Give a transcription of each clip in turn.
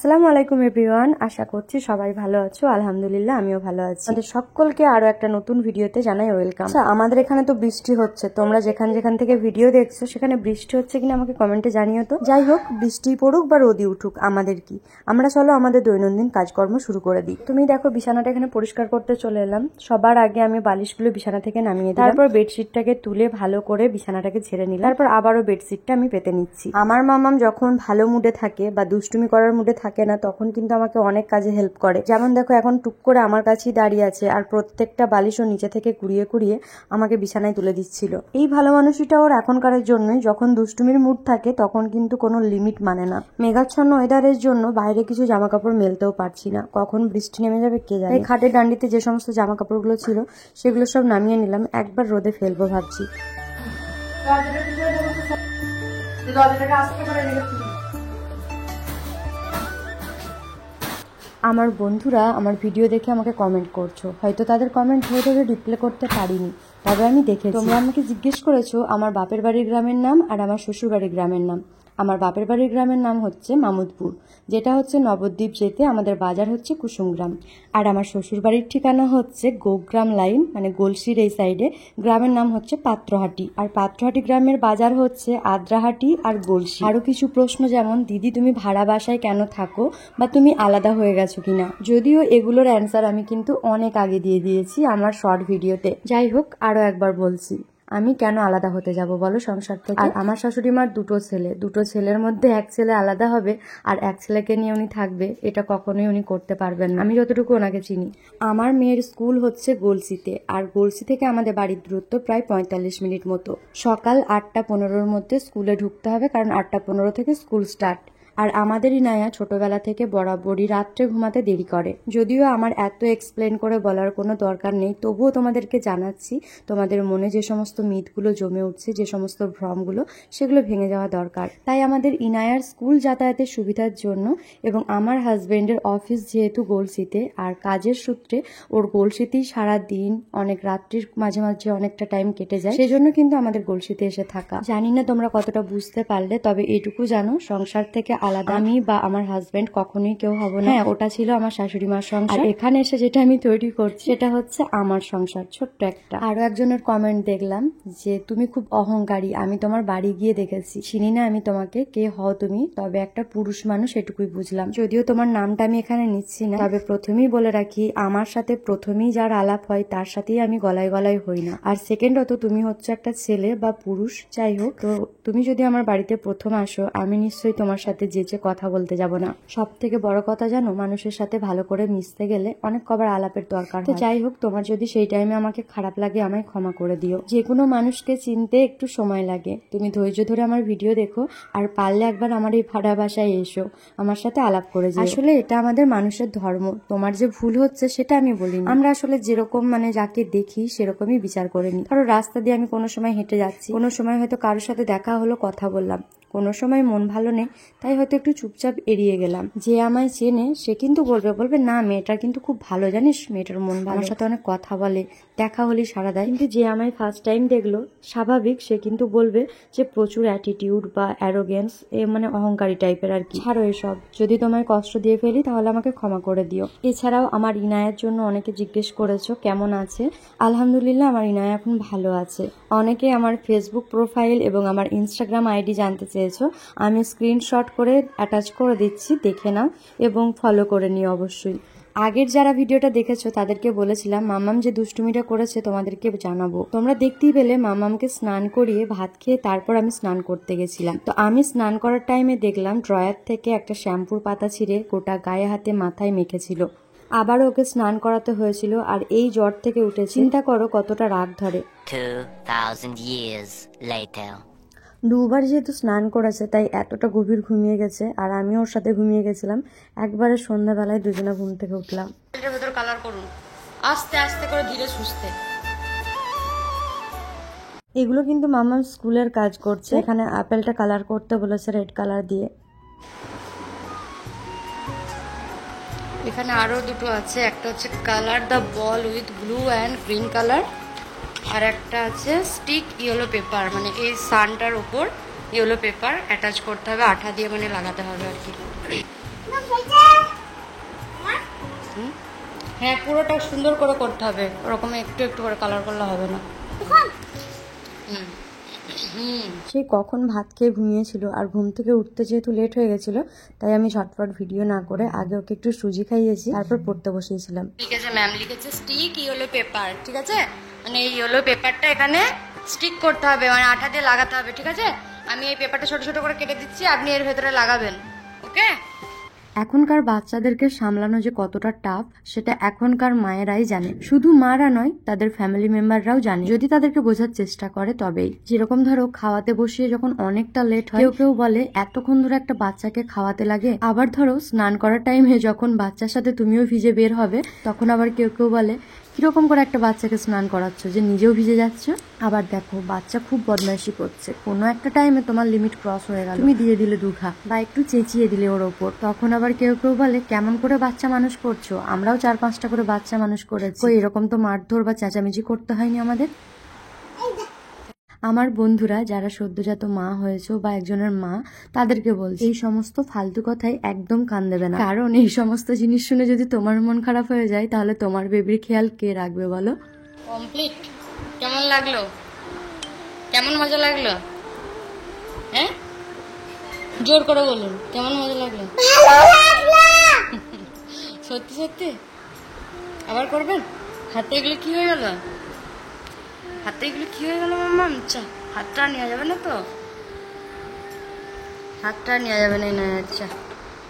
আসসালামু আলাইকুম এভরিওয়ান, আশা করছি সবাই ভালো আছো। আলহামদুলিল্লাহ আমিও ভালো আছি। আমাদের সকলকে আরো একটা নতুন ভিডিওতে জানাই ওয়েলকাম। আচ্ছা, আমাদের এখানে তো বৃষ্টি হচ্ছে, তোমরা যেখান থেকে ভিডিও দেখছো সেখানে বৃষ্টি হচ্ছে কিনা আমাকে কমেন্টে জানিও তো। যাই হোক, বৃষ্টি পড়ুক বা রোদই উঠুক, আমাদের কি, আমরা চলো আমাদের দৈনন্দিন কাজকর্ম শুরু করে দিই। তুমি দেখো, বিছানাটা এখানে পরিষ্কার করতে চলে এলাম। সবার আগে আমি বালিশগুলো বিছানা থেকে নামিয়ে দিলাম, তারপর বেডশিটটাকে তুলে ভালো করে বিছানাটাকে ঝেড়ে নিলাম, তারপর আবারও বেডশিটটা আমি পেতে নিচ্ছি। আমার মামাম যখন ভালো মুডে থাকে বা দুষ্টুমি করার মুডে থাকে না, তখন কিন্তু আমাকে অনেক কাজে হেল্প করে। যেমন দেখো, এখন টুক করে আমার কাছেই দাঁড়িয়ে আছে আর প্রত্যেকটা বালিশও নিচে থেকে কুড়িয়ে কুড়িয়ে আমাকে বিছানায় তুলে দিচ্ছিল। এই ভালো মানুষটা ওর এখনকারের জন্যই। যখন দুষ্টুমির মুড থাকে তখন কিন্তু কোনো লিমিট মানে না। মেঘাচ্ছন্ন ওয়েদারের জন্য বাইরে কিছু জামা কাপড় মেলতেও পারছি না, কখন বৃষ্টি নেমে যাবে কে জানে। এই খাটের ডান্ডিতে যে সমস্ত জামা কাপড়গুলো ছিল সেগুলো সব নামিয়ে নিলাম, একবার রোদে ফেলবো ভাবছি। আমার বন্ধুরা আমার ভিডিও দেখে আমাকে কমেন্ট করছো, হয়তো তাদের কমেন্ট ধরে ধরে রিপ্লাই করতে পারিনি, তবে আমি দেখেছি। তোমরা আমাকে জিজ্ঞেস করেছো আমার বাপের বাড়ির গ্রামের নাম আর আমার শ্বশুর বাড়ির গ্রামের নাম। আমার বাপের বাড়ির গ্রামের নাম হচ্ছে মামুদপুর, যেটা হচ্ছে নবদ্বীপ যেতে আমাদের বাজার হচ্ছে কুসুমগ্রাম। আর আমার শ্বশুর বাড়ির ঠিকানা হচ্ছে গোগ্রাম লাইন, মানে গলসির এই সাইডে। গ্রামের নাম হচ্ছে পাত্রহাটি, আর পাত্রহাটি গ্রামের বাজার হচ্ছে আদ্রাহাটি আর গলসি। আরো কিছু প্রশ্ন, যেমন দিদি তুমি ভাড়া বাসায় কেন থাকো, বা তুমি আলাদা হয়ে গেছো কিনা, যদিও এগুলোর অ্যান্সার আমি কিন্তু অনেক আগে দিয়ে দিয়েছি আমার শর্ট ভিডিওতে। যাই হোক, আরো একবার বলছি, আমি কেন আলাদা হতে যাব বলো সংসার থেকে। আর আমার শাশুড়ি মার দুটো ছেলের মধ্যে এক ছেলে আলাদা হবে আর এক ছেলেকে নিয়ে উনি থাকবে, এটা কখনোই উনি করতে পারবেন না, আমি যতটুকু ওনাকে চিনি। আমার মেয়ের স্কুল হচ্ছে গলসিতে, আর গলসি থেকে আমাদের বাড়ির দূরত্ব প্রায় 45 মিনিট মতো। সকাল 8:15-র মধ্যে স্কুলে ঢুকতে হবে, কারণ 8:15 থেকে স্কুল স্টার্ট। আর আমাদের ইনায়া ছোটবেলা থেকে বরাবরই রাত্রে ঘুমাতে দেরি করে। যদিও আমার এত এক্সপ্লেন করে বলার কোনো দরকার নেই, তবুও তোমাদেরকে জানাচ্ছি, তোমাদের মনে যে সমস্ত মিথগুলো জমে উঠছে, যে সমস্ত ভ্রমগুলো, সেগুলো ভেঙে যাওয়া দরকার। তাই আমাদের ইনায়ার স্কুল যাতায়াতের সুবিধার জন্য এবং আমার হাজবেন্ডের অফিস যেহেতু গলসিতে আর কাজের সূত্রে ওর গলসিতেই সারা দিন, অনেক রাত্রির মাঝে মাঝে অনেকটা টাইম কেটে যায়, সেজন্য কিন্তু আমাদের গলসিতে এসে থাকা। জানি না তোমরা কতটা বুঝতে পারলে, তবে এইটুকু জানো, সংসার থেকে আলাদা আমি বা আমার হাজবেন্ড কখনোই কেউ হব না। হ্যাঁ, ওটা ছিল আমার শাশুড়ি মার সংসার, আর এখানে এসে যেটা আমি তৈরি করছি সেটা হচ্ছে আমার সংসার, ছোট্ট একটা। আরো একজনের কমেন্ট দেখলাম যে তুমি খুব অহংকারী, আমি তোমার বাড়ি গিয়ে দেখেছি, চিনি না আমি তোমাকে, কে হও তুমি, তবে একটা পুরুষ মানুষ, এটুকুই বুঝলাম। যদিও তোমার নামটা আমি এখানে নিচ্ছি না, তবে প্রথমেই বলে রাখি, আমার সাথে প্রথমেই যার আলাপ হয় তার সাথেই আমি গলায় গলায় হই না। আর সেকেন্ডত তুমি হচ্ছে একটা ছেলে বা পুরুষ, যাই হোক, তো তুমি যদি আমার বাড়িতে প্রথম আসো, আমি নিশ্চয়ই তোমার সাথে যে কথা বলতে যাব না। সব থেকে বড় কথা জানো, মানুষের সাথে ভালো করে মিশতে গেলে অনেক কবার আলাপের দরকার হয়। যাই হোক, তোমার যদি সেই টাইমে আমাকে খারাপ লাগে, আমায় ক্ষমা করে দিও। যে কোনো মানুষকে চিনতে একটু সময় লাগে, তুমি ধৈর্য ধরে আমার ভিডিও দেখো, আর পারলে একবার আমার এই ভাড়া বাসায় এসো, আমার সাথে আলাপ করে যাও। আসলে এটা আমাদের মানুষের ধর্ম, তোমার যে ভুল হচ্ছে সেটা আমি বলিনি। আমরা আসলে যেরকম যাকে দেখি সেরকমই বিচার করে নিই। ধরো রাস্তা দিয়ে আমি কোনো সময় হেঁটে যাচ্ছি, কোনো সময় হয়তো কারোর সাথে দেখা হলো, কথা বললাম, কোনো সময় মন ভালো নেই তাই হয়তো একটু চুপচাপ এড়িয়ে গেলাম। যে আমায় চেনে সে কিন্তু বলবে না মেয়েটার কিন্তু খুব ভালো, জানিস মেয়েটার মন ভালো, আমার সাথে অনেক কথা বলে, দেখা হলেই সাড়া দেয়। কিন্তু যে আমায় ফার্স্ট টাইম দেখলো, স্বাভাবিক সে কিন্তু বলবে যে প্রচুর অ্যাটিটিউড বা অ্যারোগেন্স, অহংকারী টাইপের আর কি। ছাড়ো এসব, যদি তোমায় কষ্ট দিয়ে ফেলি তাহলে আমাকে ক্ষমা করে দিও। এছাড়াও আমার ইনায়ার জন্য অনেকে জিজ্ঞেস করেছো কেমন আছে। আলহামদুলিল্লাহ আমার ইনায়া এখন ভালো আছে। অনেকে আমার ফেসবুক প্রোফাইল এবং আমার ইনস্টাগ্রাম আইডি জানতে চেয়েছো, আমি স্ক্রিনশট করে অ্যাটাচ করে দিচ্ছি, দেখে নাও এবং ফলো করে নিও অবশ্যই। আগের যারা ভিডিওটা দেখেছো তাদেরকে বলেছিলাম মামাম যে দুষ্টুমিটা করেছে তোমাদেরকে জানাবো। তোমরা দেখতেই পেলে মামামকে স্নান করিয়ে ভাত খেয়ে তারপর আমি স্নান করতে গেছিলাম। তো আমি স্নান করার টাইমে দেখলাম ড্রয়ার থেকে একটা শ্যাম্পুর পাতা ছিঁড়ে গোটা গায়ে হাতে মাথায় মেখেছিল। আবারও ওকে স্নান করাতে হয়েছিল, আর এই জ্বর থেকে উঠে চিন্তা করো কতটা রাগ ধরে। 2000 years later. দুবার যেহেতু স্নান করেছে তাই এতটা গভীর ঘুমিয়ে গেছে, আর আমিও ওর সাথে ঘুমিয়ে গেছিলাম। একবারে সন্ধ্যাবেলায় দুজনে ঘুম থেকে উঠলাম। এটার ভেতর কালার করুন, আস্তে আস্তে করে, ধীরে সুস্থে। এগুলো কিন্তু মামা স্কুলের কাজ করছে। এখানে আপেলটা কালার করতে বলেছে রেড কালার দিয়ে। এখানে আরো দুটো আছে, একটা হচ্ছে colour the ball with blue and green colour, আর একটা আছে স্টিক ইয়েলো পেপার, এই সানটার উপর ইয়েলো পেপার অ্যাটাচ করতে হবে, আঠা দিয়ে লাগাতে হবে আর কি। হ্যাঁ, পুরোটা সুন্দর করে করতে হবে, ওরকম একটু একটু করে কালার করলে হবে না। সেই কখন ভাত খেয়ে ঘুমিয়েছিল, আর ঘুম থেকে উঠতে যেহেতু লেট হয়ে গেছিল, তাই আমি ঝটপট ভিডিও না করে আগে ওকে একটু সুজি খাইয়েছি, তারপর পড়তে বসিয়েছিলাম। ঠিক আছে, ম্যাম লিখেছে স্টিক ইয়েলো পেপার, ঠিক আছে? মানে এই ইয়েলো পেপারটা এখানে স্টিক করতে হবে, মানে আঠা দিয়ে লাগাতে হবে, ঠিক আছে? আমি এই পেপারটা ছোট ছোট করে কেটে দিচ্ছি, আপনি এর ভেতরে লাগাবেন, ওকে? এখনকার বাচ্চাদেরকে সামলানো যে কতটা টাফ সেটা এখনকার মায়েরাই জানে, শুধু মারা নয়, তাদের ফ্যামিলি মেম্বাররাও জানে, যদি তাদেরকে বোঝার চেষ্টা করে তবেই। যেরকম ধরো খাওয়াতে বসিয়ে যখন অনেকটা লেট হয়, কেউ কেউ বলে এতক্ষণ ধরে একটা বাচ্চাকে খাওয়াতে লাগে। আবার ধরো স্নান করার টাইমে যখন বাচ্চার সাথে তুমিও ভিজে বের হবে, তখন আবার কেউ কেউ বলে কিরকম করে একটা বাচ্চাকে স্নান করাচ্ছ যে নিজেও ভিজে যাচ্ছ। আবার দেখো বাচ্চা খুব বদমাইশি করছে, কোনো একটা টাইমে তোমার লিমিট ক্রস হয়ে গেল, তুমি দিয়ে দিলে দুঘা বা একটু চেঁচিয়ে দিলে ওর ওপর, তখন আবার কেউ কেউ বলে কেমন করে বাচ্চা মানুষ করছো, আমরাও 4-5টা করে বাচ্চা মানুষ করেছি, এরকম তো মারধর বা চেঁচামেচি করতে হয়নি আমাদের। আমার বন্ধুরা যারা সদ্যজাত মা হয়েছে বা একজনের মা, তাদেরকে বলছি এই সমস্ত ফালতু কথায় একদম কান দেবে না, কারণ এই সমস্ত জিনিস শুনে যদি তোমার মন খারাপ হয়ে যায়, তাহলে তোমার বেবির খেয়াল কে রাখবে বলো? কমপ্লিট। কেমন লাগলো? কেমন মজা লাগলো? হ্যাঁ, জোর করে বলুন, কেমন মজা লাগলো? সত্যি সত্যি? আবার করবেন? হাতে এগুলো কি হয়ে গেল? হাতে এগুলো কি হয়ে গেল মাম্মা? আচ্ছা, হাতটা নেওয়া যাবে না তো? হাতটা নেওয়া যাবে না, আচ্ছা।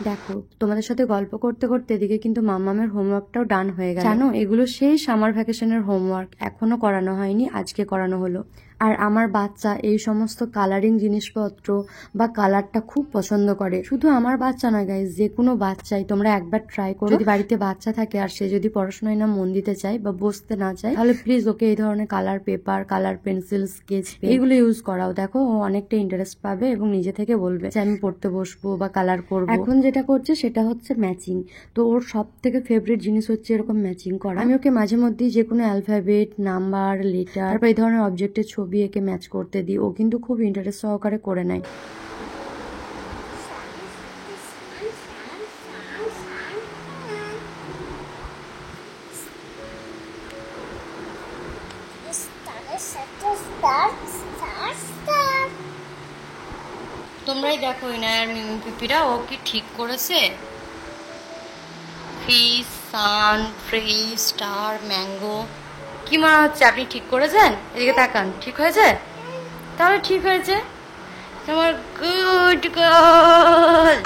দেখো তোমাদের সাথে গল্প করতে করতে এদিকে কিন্তু মাম্মামের হোমওয়ার্কটাও ডান হয়ে গেল। জানো এগুলো সেই সামার ভ্যাকেশনের হোমওয়ার্ক, এখনো করানো হয়নি, আজকে করানো হলো। আর আমার বাচ্চা এই সমস্ত কালারিং জিনিসপত্র বা কালারটা খুব পছন্দ করে। শুধু আমার বাচ্চা নয় গাইস, যে কোনো বাচ্চাই তোমরা একবার ট্রাই করো। যদি বাড়িতে বাচ্চা থাকে আর সে যদি পড়াশোনায় না মন দিতে চায় বা বসতে না চায়, তাহলে প্লিজ ওকে এই ধরনের colour paper, colour pencil, sketch এগুলো ইউজ করাও। দেখো ও অনেকটা ইন্টারেস্ট পাবে এবং নিজে থেকে বলবে যে আমি পড়তে বসবো বা কালার করবো। এখন যেটা করছে সেটা হচ্ছে ম্যাচিং, তো ওর সব থেকে ফেভারিট জিনিস হচ্ছে এরকম ম্যাচিং করা। আমি ওকে মাঝে মধ্যেই যে কোনো অ্যালফাবেট, নাম্বার, লেটার, তারপর এই ধরনের অবজেক্টের ছবি একে ম্যাচ করতে দিই, ও কিন্তু খুব ইন্টারেস্ট সহকারে করে নেয়। তোমরাই দেখো ইনায়ার মিমি পিপিরা ও কি ঠিক করেছে। ফিশ, সান, ট্রি, স্টার, ম্যাঙ্গো, কি মনে হচ্ছে আপনি ঠিক করেছেন? এদিকে তাকান, ঠিক হয়েছে? তাহলে ঠিক হয়েছে, তোমার গুড গার্ল।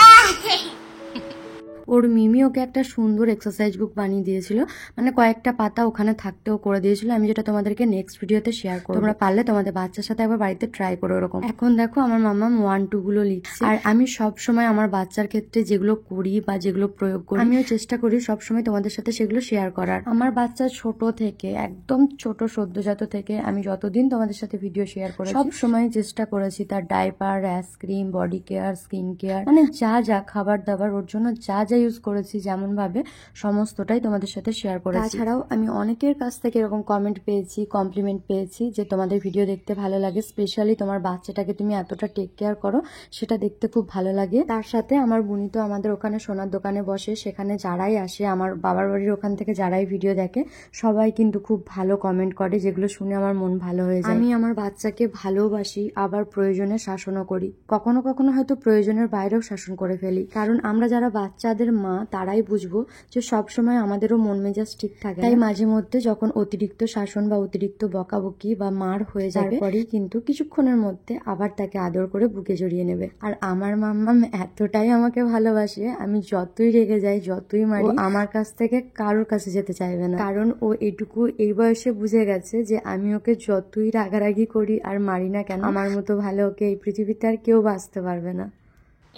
ওর মিমি ওকে একটা সুন্দর এক্সারসাইজ বুক বানিয়ে দিয়েছিল, মানে কয়েকটা পাতা ওখানে থাকতেও করে দিয়েছিল, আমি যেটা তোমাদেরকে নেক্সট ভিডিওতে শেয়ার করব। তোমরা পারলে তোমাদের বাচ্চার সাথে একবার বাড়িতে ট্রাই করো এরকম। এখন দেখো আমার মাম্মা 1-2 গুলো লিখছে, আর আমি সব সময় আমার বাচ্চার ক্ষেত্রে যেগুলো করি বা যেগুলো প্রয়োগ করি, আমিও চেষ্টা করি সব সময় তোমাদের সাথে সেগুলো শেয়ার করার। আমার বাচ্চা ছোট থেকে, একদম ছোট সদ্যজাত থেকে আমি যতদিন তোমাদের সাথে ভিডিও শেয়ার করেছি, সব সময় চেষ্টা করেছি তার diaper, rash cream, body care, skin care, মানে যা যা খাবার দাবার ওর জন্য যা যা ইউজ করেছি যেমন ভাবে সমস্তটাই তোমাদের সাথে শেয়ার করেছি। তাছাড়াও আমি অনেকের কাছ থেকে এরকম কমেন্ট পেয়েছি, কমপ্লিমেন্ট পেয়েছি যে তোমাদের ভিডিও দেখতে ভালো লাগে, স্পেশালি তোমার বাচ্চাটাকে তুমি এতটা টেক কেয়ার করো, সেটা দেখতে খুব ভালো লাগে। তার সাথে আমার বুনি তো আমাদের ওখানে সোনার দোকানে বসে, সেখানে যারাই আসে, আমার বাবার বাড়ির ওখান থেকে যারাই ভিডিও দেখে, সবাই কিন্তু খুব ভালো কমেন্ট করে, যেগুলো শুনে আমার মন ভালো হয়ে যায়। আমি আমার বাচ্চাকে ভালোবাসি, আবার প্রয়োজনে শাসনও করি, কখনো কখনো হয়তো প্রয়োজনের বাইরেও শাসন করে ফেলি, কারণ আমরা যারা বাচ্চাদের মা তারাই বুঝবো যে সব সময় আমাদেরও মন মেজাজ ঠিক থাকে। তাই মাঝে মধ্যে যখন অতিরিক্ত শাসন বা অতিরিক্ত বকাবকি বা মার হয়ে যাবে, পরেই কিন্তু কিছুক্ষণের মধ্যে আবার তাকে আদর করে বুকে জড়িয়ে নেবে। আর আমার মাম্মাম এতটাই আমাকে ভালোবাসে, আমি যতই রেগে যাই, যতই মারি, আমার কাছ থেকে কারোর কাছে যেতে চাইবে না, কারণ ও এটুকু এই বয়সে বুঝে গেছে যে আমি ওকে যতই রাগারাগি করি আর মারি না কেন, আমার মতো ভালো ওকে এই পৃথিবীতে আর কেউ বাঁচতে পারবে না।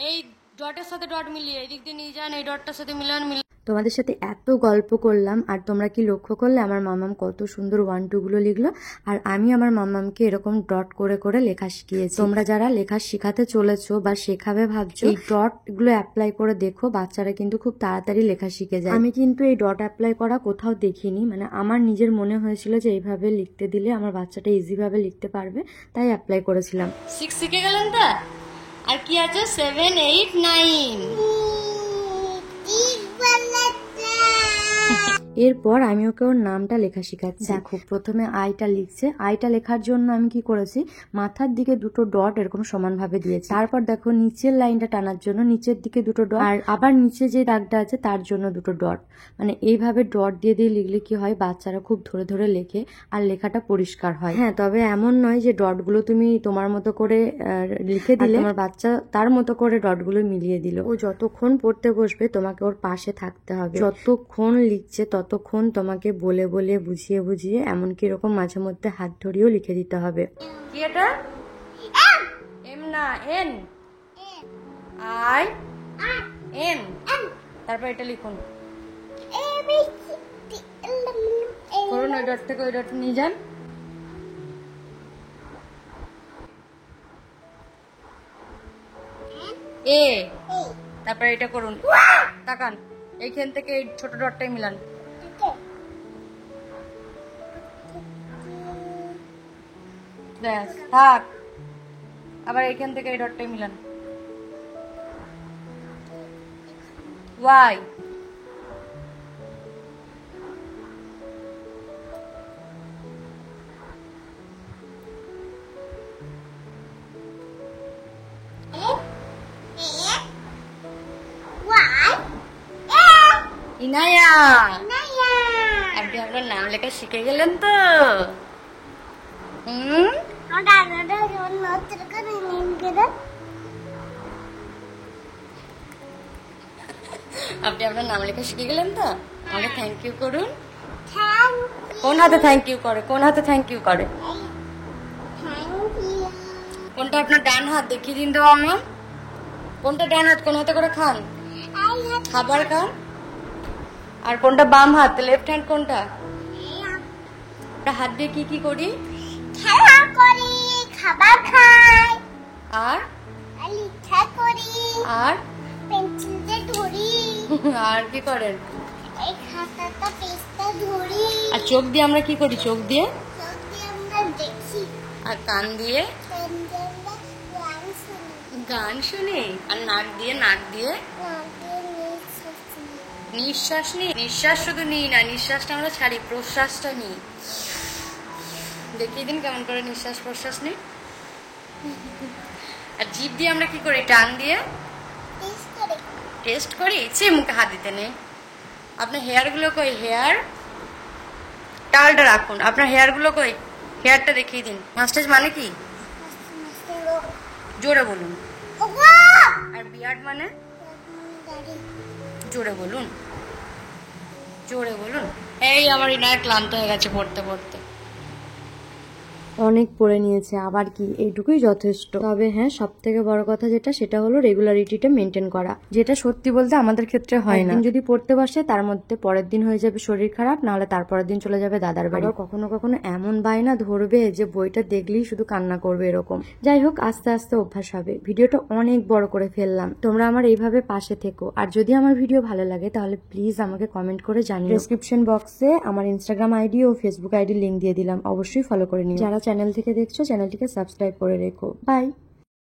এই ডটের সাথে ডট মিলিয়ে এদিক দিয়ে নিয়ে যান, এই ডটটার সাথে মিলান। তোমাদের সাথে এত গল্প করলাম, আর তোমরা কি লক্ষ্য করলে আমার মামাম কত সুন্দর 1-2 গুলো লিখলো, আর আমি আমার মামামকে এরকম ডট করে করে লেখা শিখিয়েছি। তোমরা যারা লেখা শেখাতে চলেছো বা শেখাবে ভাবছো, এই ডট গুলো অ্যাপ্লাই করে দেখো, বাচ্চারা কিন্তু খুব তাড়াতাড়ি লেখা শিখে যায়। আমি কিন্তু এই ডট অ্যাপ্লাই করা কোথাও দেখিনি, মানে আমার নিজের মনে হয়েছিল যে এইভাবে লিখতে দিলে আমার বাচ্চাটা ইজি ভাবে লিখতে পারবে, তাই অ্যাপ্লাই করেছিলাম। 6 শিখে গেলেন তো? আর কি আছে? 7, 8, 9। এরপর আমি ওকে ওর নামটা লেখা শেখাচ্ছি। দেখো প্রথমে আইটা লিখছে, আইটা লেখার জন্য আমি কি করেছি, মাথার দিকে দুটো ডট এরকম সমানভাবে দিয়েছি। তারপর দেখো নিচের লাইনটা টানার জন্য নিচের দিকে দুটো ডট, আর আবার নিচে যে দাগটা আছে তার জন্য দুটো ডট। মানে এইভাবে ডট দিয়ে দিয়ে লিখলে কি হয়, বাচ্চারা খুব ধরে ধরে লেখে আর লেখাটা পরিষ্কার হয়। হ্যাঁ, তবে এমন নয় যে ডটগুলো তুমি তোমার মতো করে লিখে দিলে তোমার বাচ্চা তার মতো করে ডটগুলো মিলিয়ে দিল। ও যতক্ষণ পড়তে বসবে তোমাকে ওর পাশে থাকতে হবে। যতক্ষণ লিখছে ততক্ষণ তোমাকে বলে বলে বুঝিয়ে বুঝিয়ে, এমনকি এরকম মাঝে মধ্যে হাত ধরিয়েও লিখে দিতে হবে। কি এটা? এম না এন, আই এন। তারপর এটা লিখুন, করুন ওই ডট থেকে ওই ডট নিয়ে যান। এ, তারপরে এটা করুন, তাকান এইখান থেকে এই ছোট ডটটাই মিলান। ব্যাস, থাক। আবার এইখান থেকে এই ডটটাই মিলান। ওয়াই, ইনায়া। আপনি আপনার নাম লেখা শিখে গেলেন তো? আপনি আপনার নাম লেখা শিখে গেলেন তো? আমাকে থ্যাংক ইউ করুন। কোন হাতে থ্যাংক ইউ করে? কোন হাতে থ্যাংক ইউ করে? কোনটা আপনার ডান হাত? দেখিয়ে দিন তো আমি। কোনটা ডান হাত? কোন হাতে করে খান? খাবার খান। আর কোনটা বাম হাত? লেফট হ্যান্ড কোনটা? হাত দিয়ে কি কি করি? খেলা করি, খাবার খাই, আর লেখা করি, আর পেন্সিল দিয়ে ধরি, আর কি করেন? এই খাতাটা পেজটা ধরি। আর চোখ দিয়ে আমরা কি করি? চোখ দিয়ে চোখ দিয়ে আমরা দেখি, আর কান দিয়ে কান দিয়ে আমরা গান শুনি, গান শুনি। আর নাক দিয়ে নাক দিয়ে নাক দিয়ে নিঃশ্বাস নিই। নিঃশ্বাস নিই। নিঃশ্বাস শুধু নিই না, নিঃশ্বাসটা আমরা ছাড়ি, প্রশ্বাসটা নিই। দেখিয়ে দিন কেমন করে নিঃশ্বাস প্রশ্বাস নিই। আর জিভ দিয়ে আমরা কি করি? টান দিয়ে টেস্ট করি। টেস্ট করি। মুখে হাত দিতে নেই। আপনার হেয়ার গুলো কই? হেয়ার টালটা রাখুন। আপনার হেয়ার গুলো কই? হেয়ারটা দেখিয়ে দিন। মাস্টার্স মানে কি? জোরে বলুন। আর বিয়ার্ড মানে? জোরে বলুন, জোরে বলুন। এই আমার ইনার ক্লান্ত হয়ে গেছে পড়তে পড়তে। অনেক পড়ে নিয়েছে, আবার কি, এইটুকুই যথেষ্ট। তবে হ্যাঁ, সব থেকে বড় কথা যেটা, সেটা হলো রেগুলারিটিটা মেনটেন করা, যেটা সত্যি বলতে আমাদের ক্ষেত্রে হয় না। যদি পড়তে বসে তার মধ্যে পরের দিন হয়ে যাবে শরীর খারাপ, নাহলে তারপরের দিন চলে যাবে দাদার বাড়ি। কখনো কখনো এমন বায়না ধরবে যে বইটা দেখলেই শুধু কান্না করবে এরকম। যাই হোক, আস্তে আস্তে অভ্যাস হবে। ভিডিওটা অনেক বড় করে ফেললাম, তোমরা আমার এইভাবে পাশে থেকো। আর যদি আমার ভিডিও ভালো লাগে তাহলে প্লিজ আমাকে কমেন্ট করে জানিও। ডেসক্রিপশন বক্সে আমার ইনস্টাগ্রাম আইডি ও ফেসবুক আইডি লিংক দিয়ে দিলাম, অবশ্যই ফলো করে নিও। যারা চ্যানেল থেকে দেখছো চ্যানেলটিকে সাবস্ক্রাইব করে রেখো। বাই।